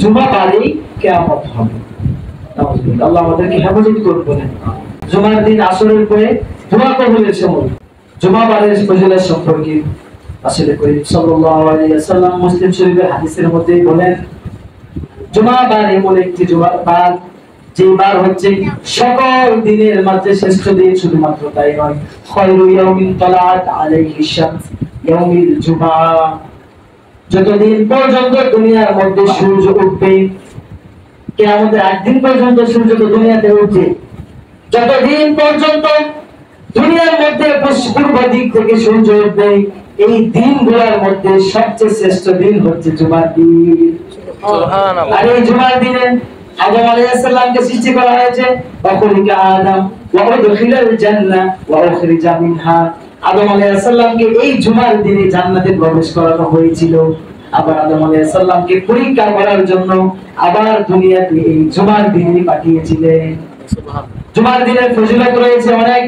জুমা বারেই কিয়ামত হবে। আল্লাহ আমাদেরকে হেফাজত করবেন। জুমার দিন আসরের পরে দোয়া কবুলের সময় জুমা বারের ফজিলত সম্পর্কে আসলে করিম সাল্লাল্লাহু আলাইহি ওয়াসাল্লাম মুসলিম শরীফের হাদিসের মধ্যে বলেন, জুমা বার এমন একটি জুমা বার যে বার হচ্ছে সকল দিনের মধ্যে শ্রেষ্ঠ দিন, শুধুমাত্র তাই নয়, খায়রু ইয়াউমিন তালাআত আলাইহি শামস ইয়াউমিল জুমা। যতদিন পর্যন্ত দুনিয়ার মধ্যে সূর্য উঠবে, কিয়ামতের একদিন পর্যন্ত সূর্য তো দুনিয়াতে উঠবে, যতদিন পর্যন্ত দুনিয়ার মধ্যে পূর্ব দিক থেকে সূর্য উঠবে, এই দিনগুলোর মধ্যে সবচেয়ে শ্রেষ্ঠ দিন হচ্ছে জুমার দিন। সুবহানাল্লাহ। আর এই জুমার দিনে আদম আলাইহিস সালামকে সৃষ্টি করা হয়েছে, ওয়াকুলিকা আদম ওয়া উদখিলাল জান্নাহ ওয়া উখরিজা মিনহা। আদম আলাইহিস সালামকে এই জুমার দিনে জান্নাতে প্রবেশ করানো হয়েছিল। আবার আদম আলাইহিস সালামকে পরীক্ষা করার জন্য আবার দুনিয়াতে এই জুমার দিনে পাঠিয়েছিলেন। সুবহানাল্লাহ। জুমার দিনের ফজিলত রয়েছে অনেক।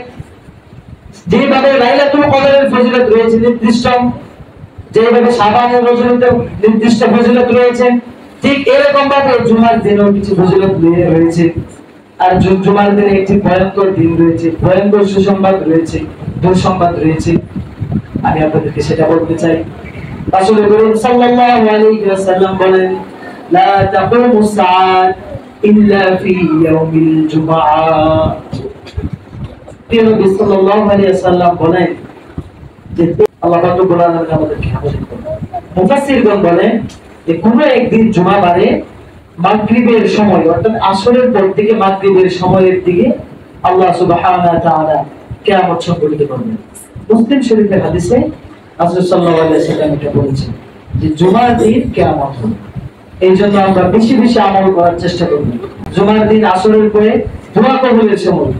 যেভাবে লাইলাতুল কদরের ফজিলত রয়েছে নির্দিষ্ট, যেভাবে শাবানের রজনীতে নির্দিষ্ট ফজিলত রয়েছে, ঠিক এরকম ভাবে জুমার দিনেও কিছু ফজিলত রয়েছে। আর জুমার দিনে একটি ভয়ঙ্কর দিন রয়েছে, ভয়ঙ্কর সুসংবাদ রয়েছে, দুঃসংবাদ রয়েছে। আমি আপনাদেরকে সেটা বলতে চাই। রাসূল করিম সাল্লাল্লাহু আলাইহি ওয়াসাল্লাম বলেন, লা তাকুমুস সাআত ইল্লা ফি ইয়াউমিল জুমআ। নবী সাল্লাল্লাহু আলাইহি ওয়াসাল্লাম বলেন যে আল্লাহ রাব্বুল আলামিন আমাদেরকে হেফাজত করুন। মুফাসসিরগণ বলেন যে কোনো একদিন জুমা বারে মাগরিবের সময়, অর্থাৎ আসরের পর থেকে মাগরিবের সময়ের দিকে আল্লাহ সুবহানাহু ওয়া তাআলা কিয়ামত সংঘটিত করবেন। মুসলিম শরীফের হাদিসে রাসূল সাল্লাল্লাহু আলাইহি ওয়াসাল্লাম এটা বলেছেন যে জুমার দিন কিয়ামত হবে। এই জন্য আমরা বেশি বেশি আমল করার চেষ্টা করব। জুমার দিন আসরের পরে দোয়া কবুলের সময়